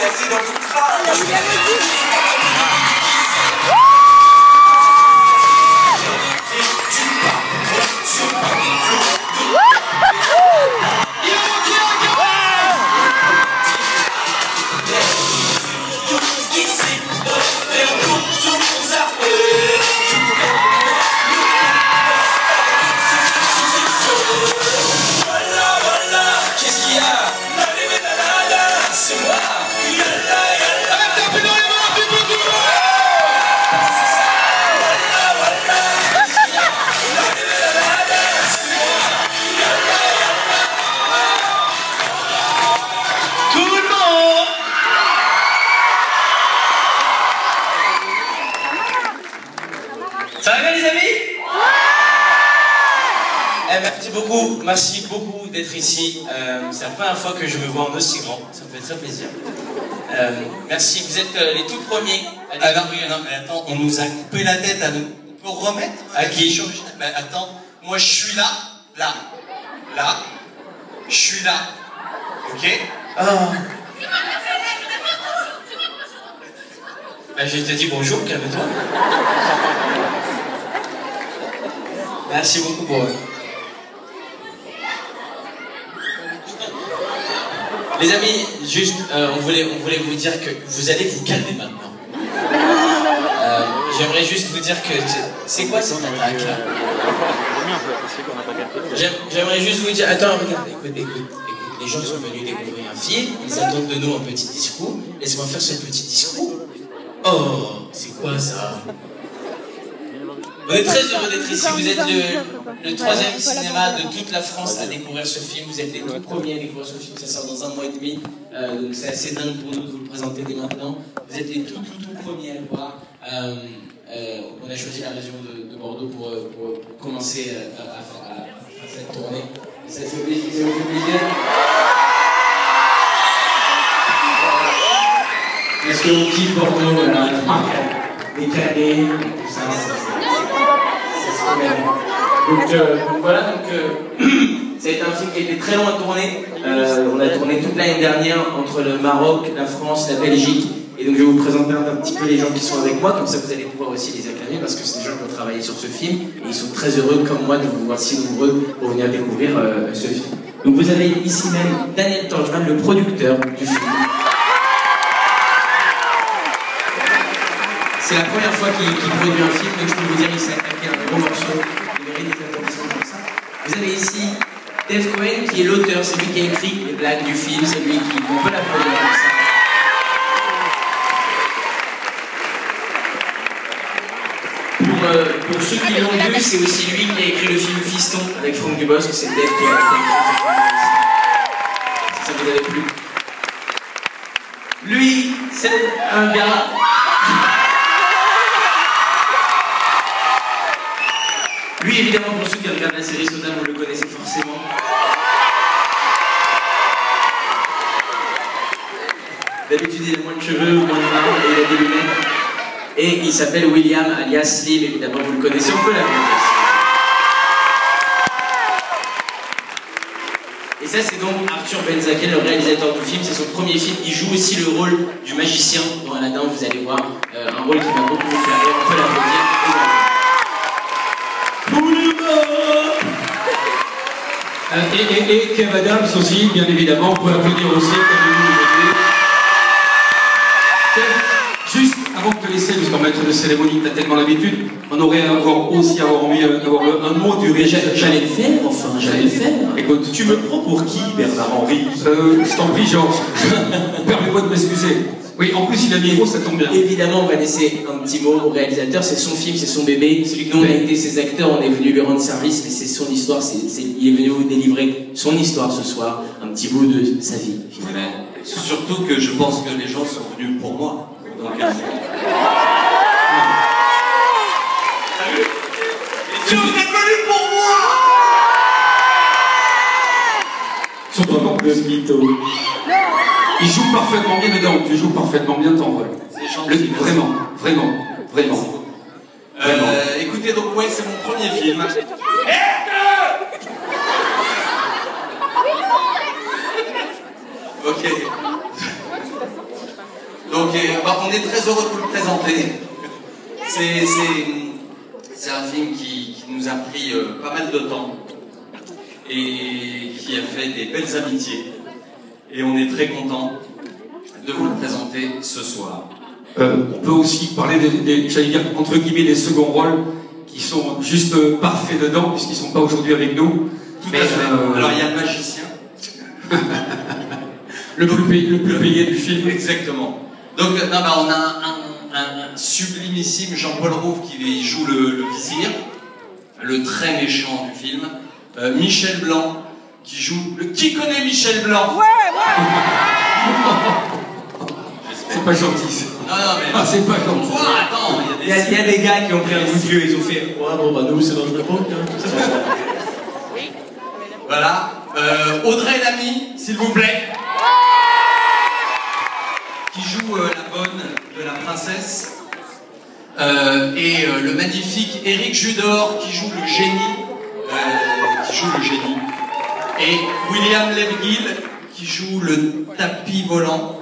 éclaté dans ton crâne. Merci beaucoup d'être ici. C'est la première fois que je me vois en aussi grand. Ça me fait très plaisir. Merci. Vous êtes les tout premiers à découvrir. Non, mais attends, on nous a coupé la tête à nous. On peut remettre à qui? Mais attends, moi je suis là. Je suis là. Ok? Ah. Bah, je te dis bonjour, calme-toi. Merci beaucoup pour eux. Les amis, juste, on voulait vous dire que vous allez vous calmer maintenant. J'aimerais juste vous dire que... C'est quoi cette attaque là? J'aimerais juste vous dire... Attends, regarde, écoute. Les gens sont venus découvrir un film, ils attendent de nous un petit discours. Laisse-moi faire ce petit discours. Oh, c'est quoi ça? On est très heureux d'être ici. Vous êtes le troisième cinéma de toute la France à découvrir ce film. Vous êtes les tout premiers à découvrir ce film. Ça sort dans 1 mois et demi. Donc c'est assez dingue pour nous de vous le présenter dès maintenant. Vous êtes les tout premiers à le voir. On a choisi la région de Bordeaux pour commencer à cette tournée. Ça vous fait plaisir. Est-ce qu'on kiffe Bordeaux? Les canets, tout ça. Donc voilà, ça a été un film qui a été très long à tourner. On a tourné toute l'année dernière entre le Maroc, la France, la Belgique. Et donc je vais vous présenter un petit peu les gens qui sont avec moi, comme ça vous allez pouvoir aussi les acclamer parce que c'est des gens qui ont travaillé sur ce film et ils sont très heureux comme moi de vous voir si nombreux pour venir découvrir ce film. Donc vous avez ici même Daniel Torgman, le producteur du film. C'est la première fois qu'il produit un film, donc je peux vous dire qu'il s'est attaqué à un gros morceau. Il mérite des applaudissements comme ça. Vous avez ici Dave Cohen qui est l'auteur, c'est lui qui a écrit les blagues du film, c'est lui qui peut l'applaudir comme ça. Pour ceux qui l'ont vu, c'est aussi lui qui a écrit le film Fiston avec Franck Dubosc, c'est Dave qui a écrit le film. Si ça vous avait plu. Lui, c'est un gars... Lui, évidemment, pour ceux qui regardent la série Soda, vous le connaissez forcément. D'habitude, il a moins de cheveux, moins de barbe, et il a des lunettes. Et il s'appelle William, alias Slim, évidemment, vous le connaissez, on peut l'appeler. Et ça, c'est donc Arthur Benzaken, le réalisateur du film. C'est son premier film. Il joue aussi le rôle du magicien dans Aladdin, vous allez voir. Un rôle qui m'a beaucoup fait rire, on peut l'applaudir. Et Kev Adams aussi, bien évidemment, on peut l'applaudir aussi, comme nous Kev, juste avant de te laisser, puisqu'en maître de cérémonie, tu as tellement l'habitude, on aurait aussi envie d'avoir un mot du régisseur. J'allais le faire, enfin, j'allais le faire. Écoute, tu me prends pour qui, Bernard-Henri? Je t'en prie, Georges. Permets-moi de m'excuser. Oui, en plus, il a mis gros, ça tombe bien. Évidemment, on va laisser un petit mot au réalisateur. C'est son film, c'est son bébé. Celui que nous, on a été ses acteurs, on est venu lui rendre service, mais c'est son histoire. Il est venu vous délivrer son histoire ce soir, un petit bout de sa vie. Voilà. Surtout que je pense que les gens sont venus pour moi. Donc, Salut. Tu es venu pour moi. Surtout encore plus mytho. Il joue parfaitement bien, mais non, tu joues parfaitement bien ton rôle. Vraiment. Écoutez, donc ouais, c'est mon premier film. Ok. Donc on est très heureux de vous le présenter. C'est un film qui nous a pris pas mal de temps et qui a fait des belles amitiés. Et on est très content de vous le présenter ce soir. On peut aussi parler j'allais dire, entre guillemets, des seconds rôles qui sont juste parfaits dedans, puisqu'ils ne sont pas aujourd'hui avec nous. Tout à fait. Alors il y a le magicien. le plus payé du film. Exactement. Donc on a un sublimissime Jean-Paul Rouve qui joue le vizir, le très méchant du film. Michel Blanc qui joue le... Qui connaît Michel Blanc? Ouais. C'est pas gentil. Non, mais... Ah, c'est pas gentil. Attends, Il y a des gars qui ont pris un coup de vieux, ils ont fait ouais, bon, bah nous, c'est notre époque. Hein. Voilà. Audrey Lamy, s'il vous plaît. Qui joue la bonne de la princesse. Et le magnifique Éric Judor qui joue le génie. Et William Lebguil qui joue le tapis volant.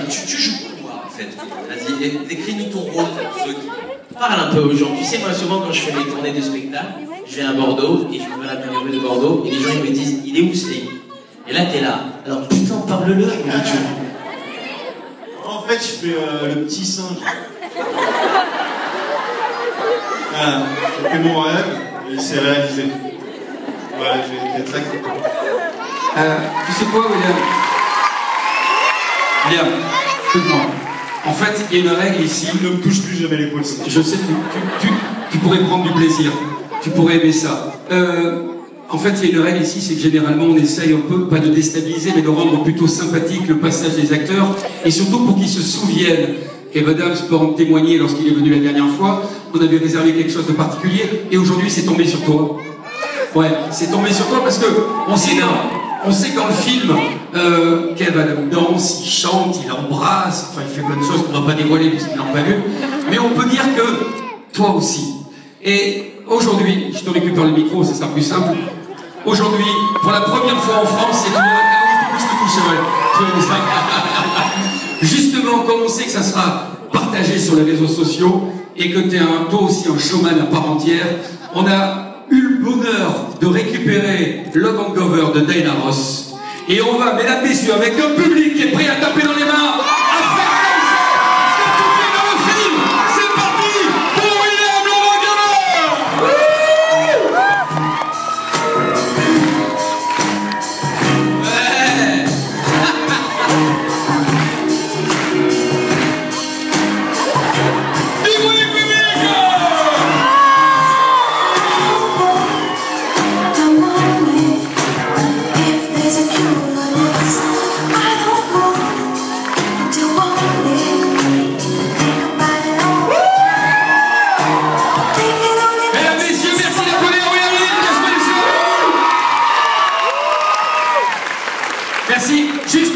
Tu joues quoi en fait? Vas-y, décris-nous ton rôle pour ceux qui... Parle un peu aux gens. Tu sais, moi, souvent, quand je fais mes tournées de spectacle, je vais à Bordeaux et je me balade dans les rues de Bordeaux et les gens ils me disent il est où Sling? Et là, t'es là. Alors putain, parle-leur, je me dis En fait, je fais le petit singe. Voilà, c'était mon rêve et il s'est réalisé. Voilà, j'ai été très content. Tu sais quoi, William? William, écoute-moi. En fait, il y a une règle ici. Ne me touche plus jamais l'épaule. Je sais, tu pourrais prendre du plaisir. Tu pourrais aimer ça. En fait, il y a une règle ici, c'est que généralement, on essaye un peu, pas de déstabiliser, mais de rendre plutôt sympathique le passage des acteurs, et surtout pour qu'ils se souviennent. Kev Adams peut en témoigner lorsqu'il est venu la dernière fois. On avait réservé quelque chose de particulier, et aujourd'hui, c'est tombé sur toi. Ouais, c'est tombé sur toi parce que on sait dans le film, Kev Adams danse, il chante, il embrasse, enfin il fait plein de choses qu'on ne va pas dévoiler puisqu'ils n'ont pas vu. Mais on peut dire que toi aussi. Et aujourd'hui, je te récupère le micro, ça sera plus simple. Aujourd'hui, pour la première fois en France, c'est justement, comme on sait que ça sera partagé sur les réseaux sociaux et que tu es toi aussi un showman à part entière, on a eu le bonheur de récupérer Love Hangover de Diana Ross. Et on va, mesdames, messieurs, avec un public qui est prêt à taper dans les mains, à faire comme ça, ce que tu fais dans le film. C'est parti pour William Love Hangover. Merci. Juste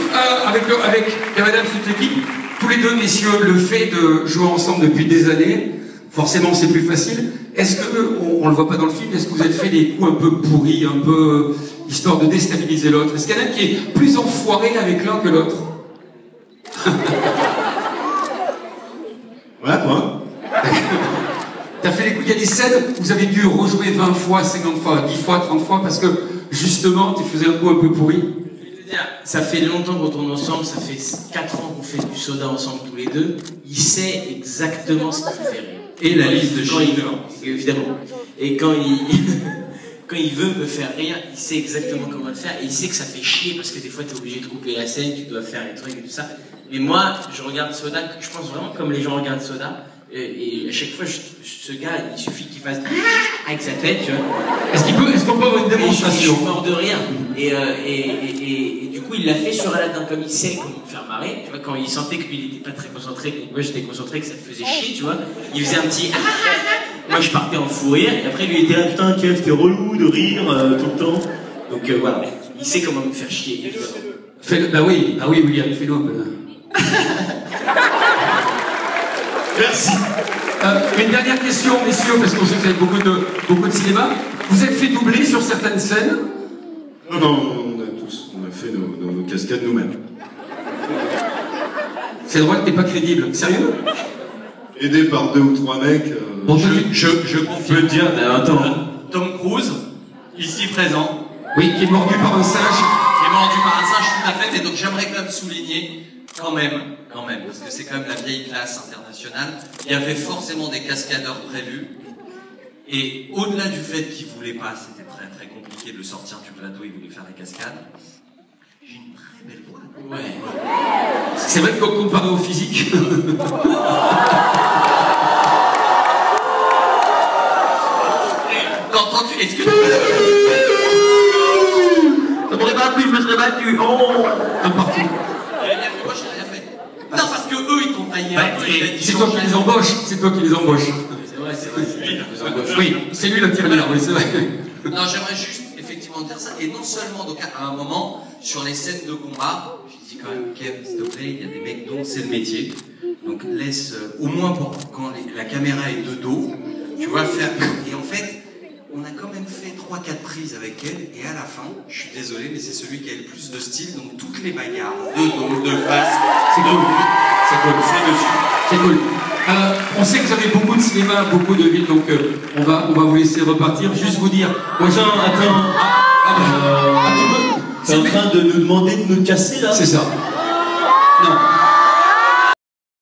avec Kev Adams, toute l'équipe, tous les deux, messieurs, le fait de jouer ensemble depuis des années, forcément c'est plus facile. Est-ce que, on le voit pas dans le film, est-ce que vous avez fait des coups un peu pourris, un peu histoire de déstabiliser l'autre? Est-ce qu'il y en a qui est plus enfoiré avec l'un que l'autre? Ouais, moi. T'as fait les coups, il y a des scènes où vous avez dû rejouer 20 fois, 50 fois, 10 fois, 30 fois, parce que justement, tu faisais un coup un peu pourri. Ça fait longtemps qu'on tourne ensemble, ça fait 4 ans qu'on fait du soda ensemble tous les deux. Il sait exactement ce qu'il fait rire. Et la liste de Schindler. Évidemment. Et quand il veut me faire rire, il sait exactement comment le faire. Et il sait que ça fait chier parce que des fois tu es obligé de couper la scène, tu dois faire les trucs et tout ça. Mais moi, je regarde Soda, je pense vraiment comme les gens regardent Soda. Et à chaque fois, ce gars, il suffit qu'il fasse avec sa tête, tu vois. Est-ce qu'on peut avoir une Je démonstration? suis mort de rire. Et du coup, il l'a fait sur Aladdin, comme il sait comment me faire marrer. Tu vois, quand il sentait que lui, il était pas très concentré, que moi j'étais concentré, que ça me faisait chier, tu vois. Il faisait un petit moi je partais en fou rire, et après lui il était là, putain, Kev, t'es relou de rire tout le temps. Donc voilà, il sait comment me faire chier, évidemment. Bah oui, William, fais-nous un peu là. Merci. Une dernière question, messieurs, parce qu'on sait que vous avez beaucoup de cinéma. Vous êtes fait doubler sur certaines scènes? Non, on a fait nos cascades nous-mêmes. C'est drôle, t'es pas crédible. Sérieux? Aidé par 2 ou 3 mecs. Bon, je peux te dire, attends. Tom Cruise, ici présent, oui, qui est mordu par un singe. qui est mordu par un singe tout à fait, mais donc j'aimerais quand même souligner, quand même, parce que c'est quand même la vieille classe internationale, il y avait forcément des cascadeurs prévus, et au-delà du fait qu'ils voulaient pas, c'était très très compliqué de le sortir du plateau, ils voulaient faire des cascades, j'ai une très belle voix. Ouais. C'est vrai que comparé au physique. Est-ce que Ça m'aurait pas plu, je me serais battu. Oh. Un partout. moi je n'ai rien fait. Non, parce que eux ils t'ont taillé un peu. C'est toi qui les embauches. C'est toi qui les embauches. C'est vrai, c'est lui. Oui, c'est lui l'intérimaire, oui, c'est vrai. Non, j'aimerais juste effectivement dire ça. Et non seulement, donc à un moment, sur les scènes de combat, j'ai dit quand même, Kev, s'il te plaît, il y a des mecs dont c'est le métier. Donc laisse, au moins pour quand la caméra est de dos, tu vois, faire. Et en fait, on a quand même fait 3-4 prises avec elle, et à la fin, je suis désolé, mais c'est celui qui a le plus de style, donc toutes les bagarres, de dos, de face, C'est cool. C'est cool. c'est dessus. C'est cool. On sait que vous avez beaucoup de cinéma, beaucoup de villes, donc on va vous laisser repartir. Juste vous dire, moi j'ai T'es en train de nous demander de nous casser là? c'est ça. Non.